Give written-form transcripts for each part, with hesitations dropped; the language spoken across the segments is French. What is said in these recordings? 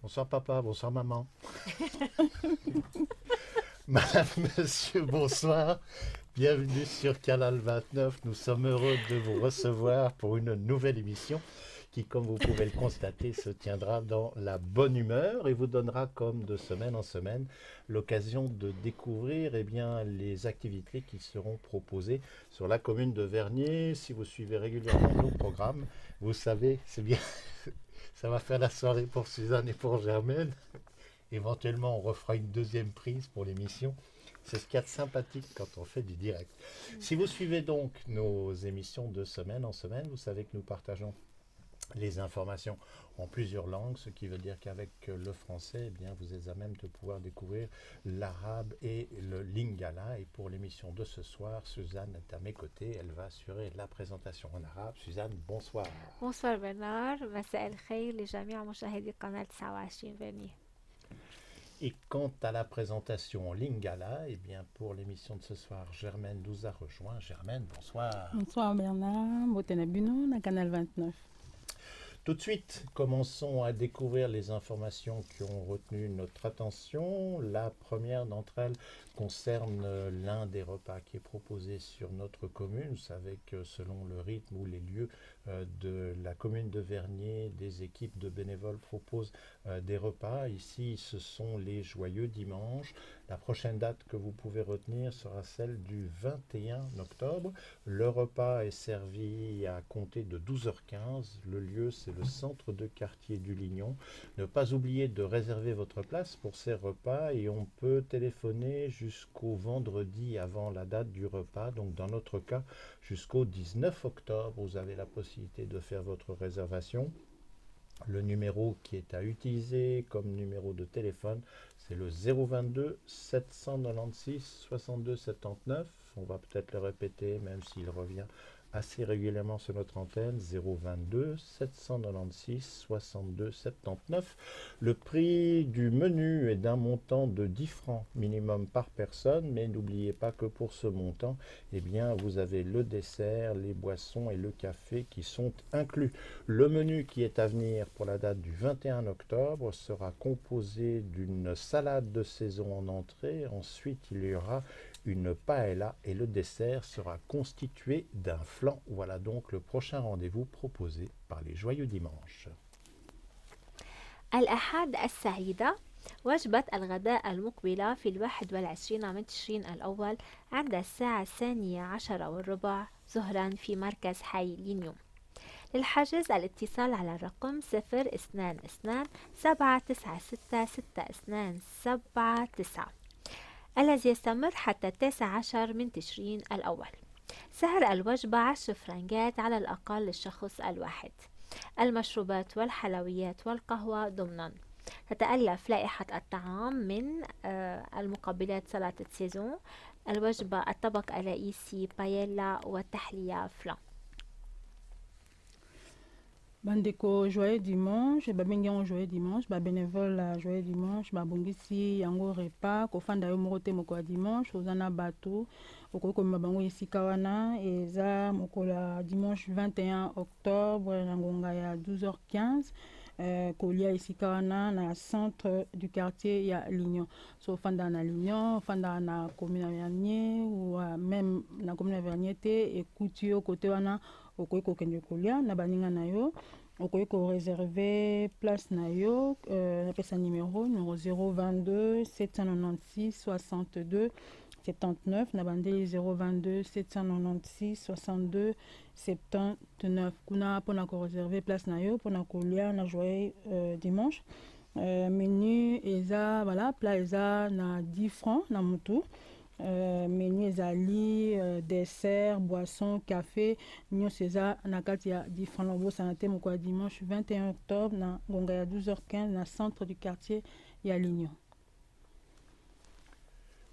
Bonsoir papa, bonsoir maman. Madame, monsieur, bonsoir. Bienvenue sur Canal 29. Nous sommes heureux de vous recevoir pour une nouvelle émission qui, comme vous pouvez le constater, se tiendra dans la bonne humeur et vous donnera, comme de semaine en semaine, l'occasion de découvrir les activités qui seront proposées sur la commune de Vernier. Si vous suivez régulièrement nos programmes, vous savez, c'est bien, ça va faire la soirée pour Suzanne et pour Germaine. Éventuellement, on refera une deuxième prise pour l'émission. C'est ce qu'il y a de sympathique quand on fait du direct. Si vous suivez donc nos émissions de semaine en semaine, vous savez que nous partageons les informations en plusieurs langues, ce qui veut dire qu'avec le français, eh bien, vous êtes à même de pouvoir découvrir l'arabe et le lingala. Et pour l'émission de ce soir, Suzanne est à mes côtés. Elle va assurer la présentation en arabe. Suzanne, bonsoir. Bonsoir Bernard, مساء الخير لجميع مشاهدي قناة 29 فيني. Et quant à la présentation en lingala, eh bien, pour l'émission de ce soir, Germaine nous a rejoint. Germaine, bonsoir. Bonsoir Bernard, Botenabuno, na Canal 29. Tout de suite, commençons à découvrir les informations qui ont retenu notre attention. La première d'entre elles concerne l'un des repas qui est proposé sur notre commune. Vous savez que selon le rythme ou les lieux de la commune de Vernier, des équipes de bénévoles proposent des repas. Ici, ce sont les joyeux dimanches. La prochaine date que vous pouvez retenir sera celle du 21 octobre. Le repas est servi à compter de 12h15. Le lieu, c'est le centre de quartier du Lignon. Ne pas oublier de réserver votre place pour ces repas et on peut téléphoner jusqu'au vendredi avant la date du repas. Donc dans notre cas, jusqu'au 19 octobre, vous avez la possibilité de faire votre réservation. Le numéro qui est à utiliser comme numéro de téléphone, c'est le 022 796 62 79. On va peut-être le répéter, même s'il revient assez régulièrement sur notre antenne, 022 796 62 79. Le prix du menu est d'un montant de 10 francs minimum par personne, mais n'oubliez pas que pour ce montant, eh bien, vous avez le dessert, les boissons et le café qui sont inclus. Le menu qui est à venir pour la date du 21 octobre sera composé d'une salade de saison en entrée. Ensuite, il y aura une paella et le dessert sera constitué d'un flan. Voilà donc le prochain rendez-vous proposé par les Joyeux Dimanches. الأحد السعيدة. وجبة الغداء المقبلة في 21 من تشرين الأول عند الساعة 12:15 ظهرا في مركز حي لينيوم. للحجز الاتصال على الرقم 02296666279 الذي يستمر حتى 19 من تشرين الأول. سعر الوجبة 10 فرنجات على الأقل للشخص الواحد. المشروبات والحلويات والقهوة ضمنا. تتألف لائحة الطعام من المقبلات سلطة سيزون، الوجبة الطبق الرئيسي بايلا والتحلية فلان. Bandeko joyeux dimanche, babengi yango joyeux dimanche, bénévole joyeux dimanche, babongisi yango repas kofanda yo moko te moko ya dimanche oza na bato okoki komema bango esika wana eza mokolo ya dimanche 21 octobre na ngonga ya 12h15 kolia esika wana na centre du quartier ya Lignon. So ofanda na Lignon, ofanda na commune ya Vernier ou même na commune ya Vernier te ekuti yo kote wana okoki kokende kolia na baninga na yo. okoki koreserve place na yo napesa numéro 022 796 62 79 na bandeli 022 796 62 79 kuna mpona koreserve place na yo mpona kolia na joyeux dimanche. Menu eza voilà, plat eza na 10 francs na mutu. Menu ezali dessert, boisson, café nyonso eza na kati ya 10 francs. Obosana te moko ya dimanche 21 octobre na ngonga ya 12h15 na centre du quartier ya Lignon.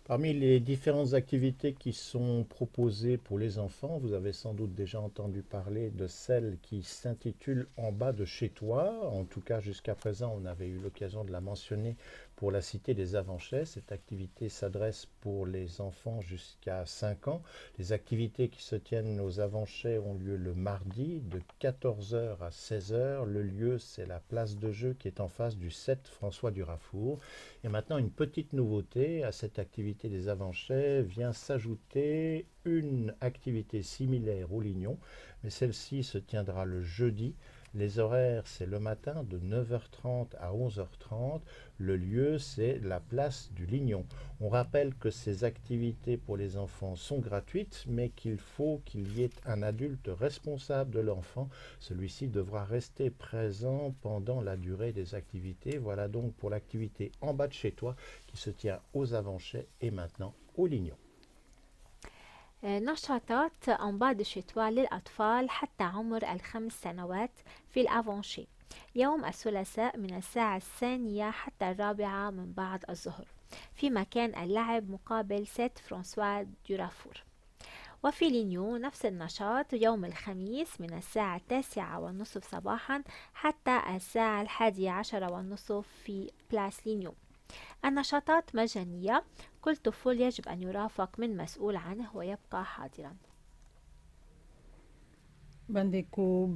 Parmi les différentes activités qui sont proposées pour les enfants, vous avez sans doute déjà entendu parler de celle qui s'intitule En bas de chez toi. En tout cas, jusqu'à présent, on avait eu l'occasion de la mentionner pour la cité des Avanchais. Cette activité s'adresse pour les enfants jusqu'à 5 ans. Les activités qui se tiennent aux Avanchais ont lieu le mardi de 14 h à 16 h. Le lieu, c'est la place de jeu qui est en face du 7 François Durafour. Et maintenant, une petite nouveauté à cette activité des Avanchais vient s'ajouter une activité similaire au Lignon, mais celle-ci se tiendra le jeudi. Les horaires, c'est le matin de 9h30 à 11h30. Le lieu, c'est la place du Lignon. On rappelle que ces activités pour les enfants sont gratuites, mais qu'il faut qu'il y ait un adulte responsable de l'enfant. Celui-ci devra rester présent pendant la durée des activités. Voilà donc pour l'activité en bas de chez toi qui se tient aux Avanchais et maintenant au Lignon. نشاطات أنباض الشتوى للأطفال حتى عمر ال5 سنوات في الأفونشي يوم الثلاثاء من الساعة 2 حتى 4 من بعد الظهر في مكان اللعب مقابل سيت فرانسوا دورافور. وفي لينيو نفس النشاط يوم الخميس من الساعة 9:30 صباحا حتى الساعة 11:30 في بلاس لينيو. النشاطات مجانية، كل طفل يجب أن يرافق من مسؤول عنه ويبقى حاضرا. Bandeko,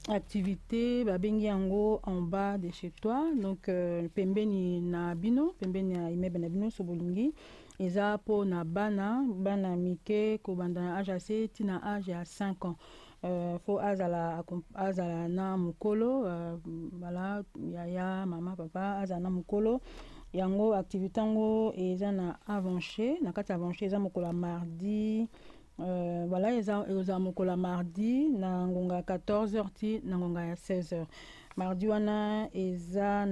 activité babengi yango en bas de chez toi, donc pembeni na bino, pembeni ya immeuble na bino so bolingi eza po na bana mike ko banda na âge assez tina âge ya 5 ans. Faut azala na mukolo, voilà, yaya mama papa azala na mukolo yango activité yango eza na Avanché, na kati Avanché eza mokolo mardi. Voilà, eza mokolo mardi na ngonga 14h ti na ngonga ya 16h. Mardi wana eza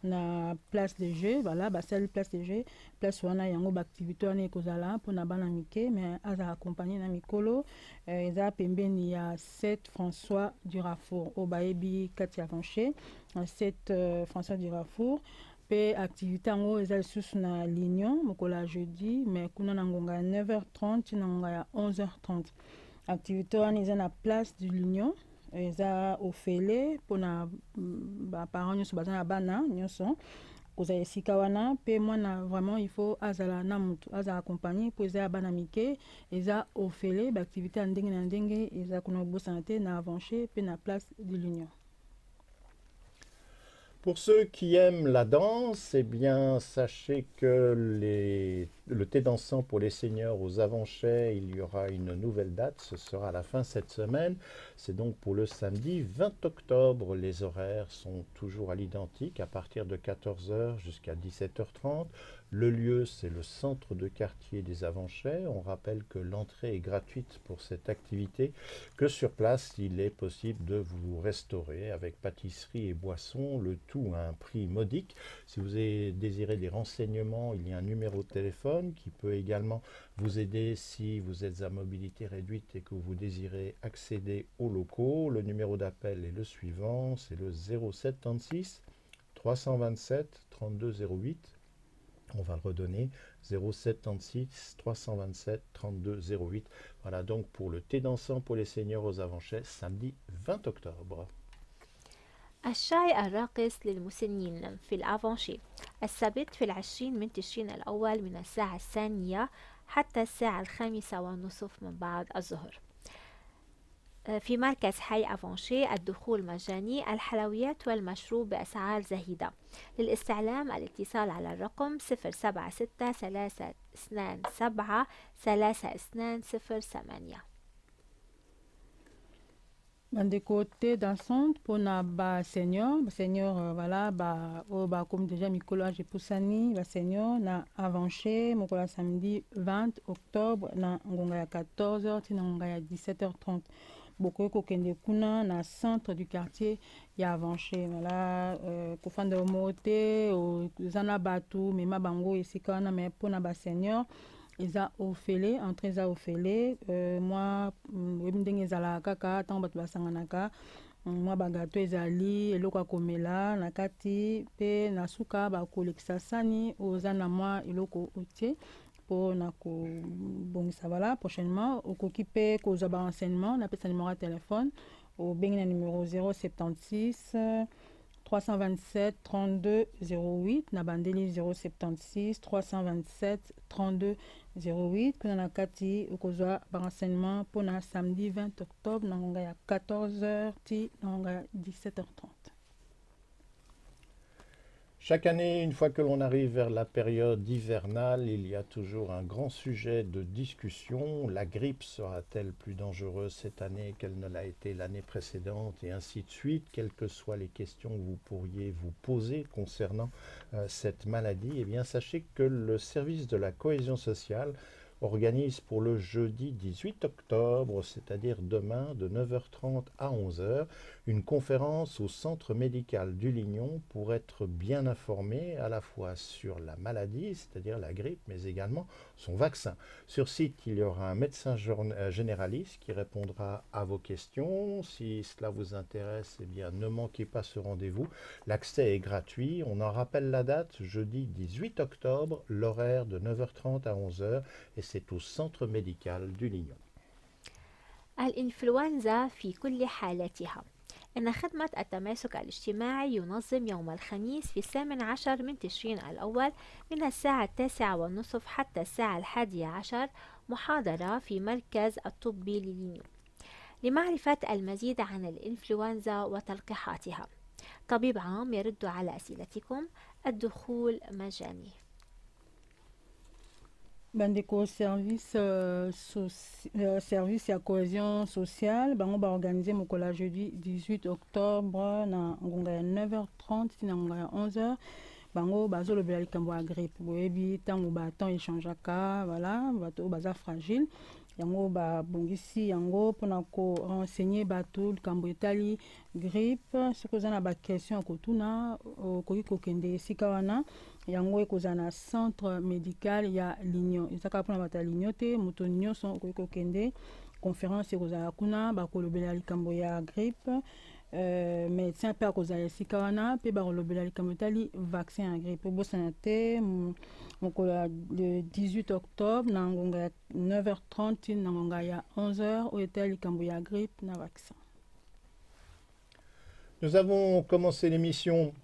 na place de jeu, voilà, basali place de jeu, place wana yango activité wana ekozala mpona bana mike mais aza accompagné na mikolo eza pembeni ya 7 François Durafour o bayebi kati ya Avanché 7 François Durafour. Pe activité yango eza lisusu na Lignon mokolo ya jeudi mais kuna na ngonga ya 9h30 na ngonga ya 11h30. Activité wana eza na place du Lignon eza ofele mpona baparent nyonso baza na bana nyonso kozala esika wana mpe mwana vraiment il faut azala na mutu azala accompagné mpo eza ya bana mike eza ofele baactivité ya ndenge na ndenge eza kuna kobosana te na Avanché mpe na place du Lignon. Pour ceux qui aiment la danse, eh bien, sachez que le thé dansant pour les seniors aux Avanchais, il y aura une nouvelle date, ce sera à la fin cette semaine. C'est donc pour le samedi 20 octobre. Les horaires sont toujours à l'identique, à partir de 14h jusqu'à 17h30. Le lieu, c'est le centre de quartier des Avanchais. On rappelle que l'entrée est gratuite pour cette activité, que sur place, il est possible de vous restaurer avec pâtisserie et boissons, le tout à un prix modique. Si vous désirez des renseignements, il y a un numéro de téléphone qui peut également vous aider si vous êtes à mobilité réduite et que vous désirez accéder aux locaux. Le numéro d'appel est le suivant, c'est le 0736 327 3208. On va le redonner, 0736 327 3208. Voilà donc pour le thé dansant pour les seniors aux Avanchais, samedi 20 octobre. الشاي الراقص للمسنين في الأفونشي السبت في 20 من تشرين الأول من الساعة 2 حتى الساعة 5:30 من بعد الظهر في مركز حي أفونشي. الدخول مجاني، الحلويات والمشروب بأسعار زهيدة. للاستعلام الاتصال على الرقم 076 327 3208. Bandeko thé dansante mpona basenior voilà comme déjà mikolo age epusani basenior na Avanché mokolo ya samedi 20 octobre na ngonga ya 14h ti na ngonga ya 17h30. Bokoki kokende kuna na centre du quartier ya Avanché, voilà, kofanda omo te eza na bato mema bango esika wana me mpona basenior eza ofele, entrée eza ofele. Mwa ndenge ezala kaka ntango bato basanganaka mwa bagato ezali eloko ya komela na kati mpe na suka bakolekisa sani oza na mwa eloko otie mpo na kobongisa. Voilà, prochainement okoki mpe kozwa barenseignement napesa numéro ya telefone obengi na numéro 076 327 32 08 na bandeli 076 327 32 08 kuna na kati okozwa renseignement pour na samedi 20 octobre na ngonga ya 14h ti na ngonga ya 17h30. Chaque année, une fois que l'on arrive vers la période hivernale, il y a toujours un grand sujet de discussion. La grippe sera-t-elle plus dangereuse cette année qu'elle ne l'a été l'année précédente et ainsi de suite, quelles que soient les questions que vous pourriez vous poser concernant cette maladie. Eh bien, sachez que le service de la cohésion sociale organise pour le jeudi 18 octobre, c'est-à-dire demain de 9h30 à 11h, une conférence au centre médical du Lignon pour être bien informé à la fois sur la maladie, c'est-à-dire la grippe, mais également son vaccin. Sur site, il y aura un médecin généraliste qui répondra à vos questions. Si cela vous intéresse, eh bien, ne manquez pas ce rendez-vous. L'accès est gratuit. On en rappelle la date, jeudi 18 octobre, l'horaire de 9h30 à 11h, et c'est au centre médical du Lignon. الإنفلونزا في كل حالاتها. إن خدمة التماسك الاجتماعي ينظم يوم الخميس في 18 من تشرين الأول من الساعة 9:30 حتى الساعة 11 محاضرة في مركز الطبي للينيو لمعرفة المزيد عن الإنفلونزا وتلقيحاتها. طبيب عام يرد على أسئلتكم. الدخول مجاني. Bandeko service service ya cohésion sociale bango ba organiser mokola jeudi 18 octobre na ngonga ya 9h30 na ngonga ya 11h bango bazolobela likambo ya grippe boyebi ntango baton échangeaka voilà bato baza fragile yango babongisi yango mpona korenseigner bato likambo etali grippe soki oza na baquestion ya kotuna okoki kokende esika wana yango ekozala na centre médical ya Lignon ezaka mpona bato ya Lignon te moto nyonso okoki kokende conférence ekozala kuna bakolobela likambo ya grippe médecin mpe akozala esika wana mpe bakolobela likambo etali vaccin ya grippe obosana te mokolo le 18 octobre na ngonga ya 9h30 na ngonga ya 11h oyo etali likambo ya grippe na vaccin. Nous avons commencé l'émission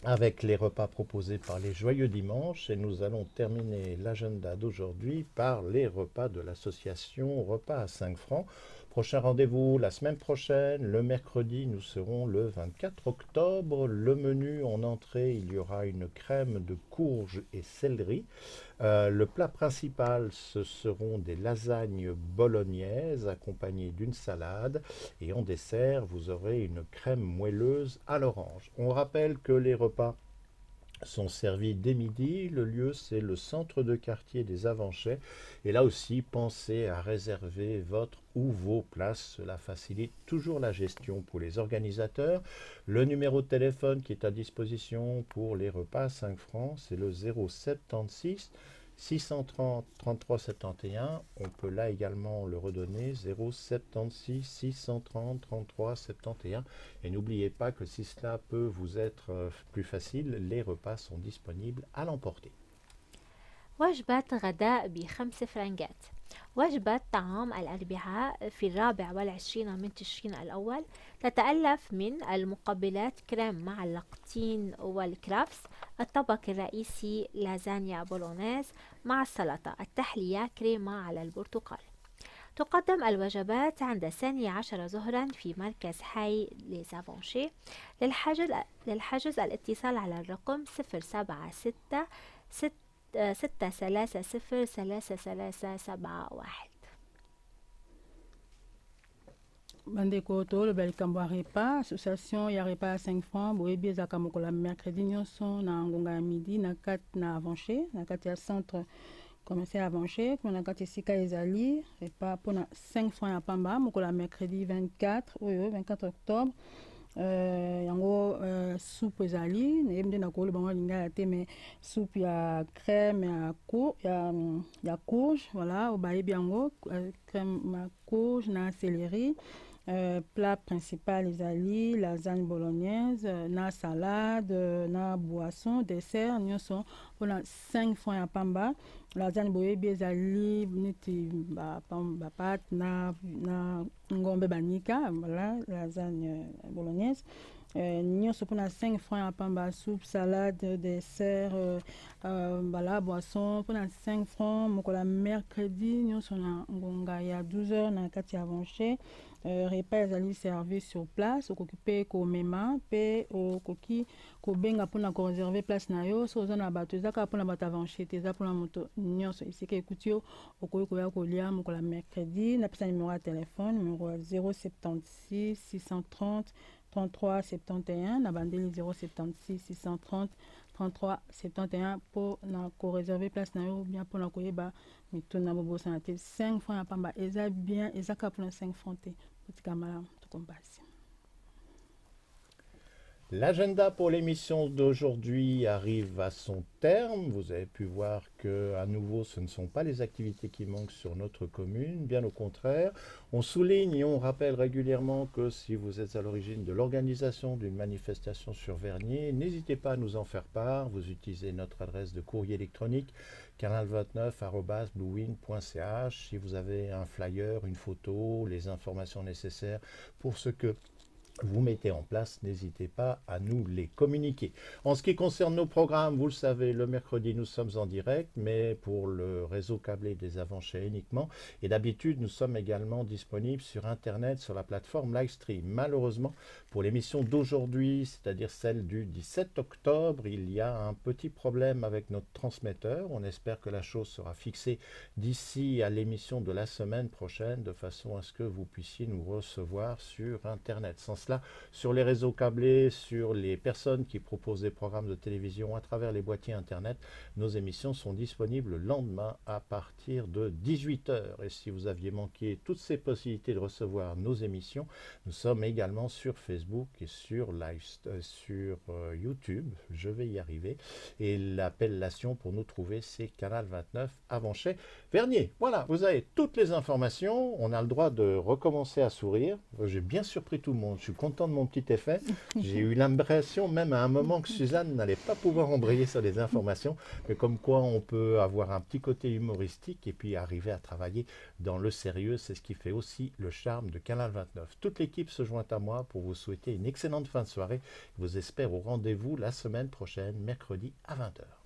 avec les repas proposés par les Joyeux Dimanches et nous allons terminer l'agenda d'aujourd'hui par les repas de l'association Repas à 5 francs. Prochain rendez-vous la semaine prochaine, le mercredi, nous serons le 24 octobre. Le menu en entrée, il y aura une crème de courge et céleri. Le plat principal, ce seront des lasagnes bolognaises accompagnées d'une salade. Et en dessert, vous aurez une crème moelleuse à l'orange. On rappelle que les repas sont servis dès midi. Le lieu, c'est le centre de quartier des Avanchais. Et là aussi, pensez à réserver votre ou vos places. Cela facilite toujours la gestion pour les organisateurs. Le numéro de téléphone qui est à disposition pour les repas à 5 francs, c'est le 076 630 33 71. On peut là également le redonner, 076 630 33 71. Et n'oubliez pas que si cela peut vous être plus facile, les repas sont disponibles à l'emporter. وجبة غداء ب5 فرنجات. وجبة طعام الأربعاء في 24 من تشرين الأول تتألف من المقبلات كريم مع اللقطين والكرافس، الطبق الرئيسي لازانيا بولونيز مع السلطة، التحلية كريمة على البرتقال. تقدم الوجبات عند 12 ظهرا في مركز حي ليزافونشي. للحجز الاتصال على الرقم 076 6303371. Bandeko toloba likambo ya repas association ya repas à 5 francs boyebi ezaka mokola mercredi nyonso na ngonga ya midi na kati na Avanché na kati ya centre commercial Avanché kuna na kati esika ezali repas mpona 5 francs ya pamba mokola mercredi 24 octobre. Yango soupe ezali nayebi nde nakoloba bango alingaka te mais soupe ya crème ya courge voilà obayebi yango crème ya courge na céleri. Plat principal ezali lasagne bolognaise na salade na boisson dessert nyonso mpona 5 francs ya pamba. Lasagne boyebi ezali neti bapate na ngombe banika voilà lasagne bolognaise. nyonso mpona 5 francs ya pamba, soupe, salade, dessert, bala boisson mpona 5 francs. Mokola mercredi nyonso na ngonga ya 12h na kati ya vanche. Repas ezali servi sur place, okoki mpe komema mpe okoki kobenga mpona koreserve place na yo. So oza na bato eza kaka mpona bato avanche te, eza mpona moto nyonso esika ekuti yo okoki koya kolia mokola mercredi. Napesa numero ya telefone, numero ya 076 630 33 71 na bandeli 076 630 33 71 pour na ko-réserver place na yo bien pour na koyeba mituna bobosa na te 5 francs ya pamba eza bien eza ka pour 5 francs te potika malamu tukombasi. L'agenda pour l'émission d'aujourd'hui arrive à son terme. Vous avez pu voir que, à nouveau, ce ne sont pas les activités qui manquent sur notre commune, bien au contraire. On souligne et on rappelle régulièrement que si vous êtes à l'origine de l'organisation d'une manifestation sur Vernier, n'hésitez pas à nous en faire part. Vous utilisez notre adresse de courrier électronique canal29@bluewin.ch. Si vous avez un flyer, une photo, les informations nécessaires pour ce que vous mettez en place, n'hésitez pas à nous les communiquer. En ce qui concerne nos programmes, vous le savez, le mercredi, nous sommes en direct, mais pour le réseau câblé des Avanchais uniquement. Et d'habitude, nous sommes également disponibles sur Internet, sur la plateforme Livestream. Malheureusement, pour l'émission d'aujourd'hui, c'est-à-dire celle du 17 octobre, il y a un petit problème avec notre transmetteur. On espère que la chose sera fixée d'ici à l'émission de la semaine prochaine, de façon à ce que vous puissiez nous recevoir sur Internet. Sans cela, sur les réseaux câblés, sur les personnes qui proposent des programmes de télévision à travers les boîtiers Internet, nos émissions sont disponibles le lendemain à partir de 18h. Et si vous aviez manqué toutes ces possibilités de recevoir nos émissions, nous sommes également sur Facebook et sur YouTube. Je vais y arriver. Et l'appellation pour nous trouver, c'est Canal 29 Avanchais Vernier. Voilà, vous avez toutes les informations. On a le droit de recommencer à sourire. J'ai bien surpris tout le monde. Je suis content de mon petit effet. J'ai eu l'impression même à un moment que Suzanne n'allait pas pouvoir embrayer sur les informations, mais comme quoi on peut avoir un petit côté humoristique et puis arriver à travailler dans le sérieux. C'est ce qui fait aussi le charme de Canal 29. Toute l'équipe se joint à moi pour vous souhaiter une excellente fin de soirée. Je vous espère au rendez-vous la semaine prochaine, mercredi à 20h.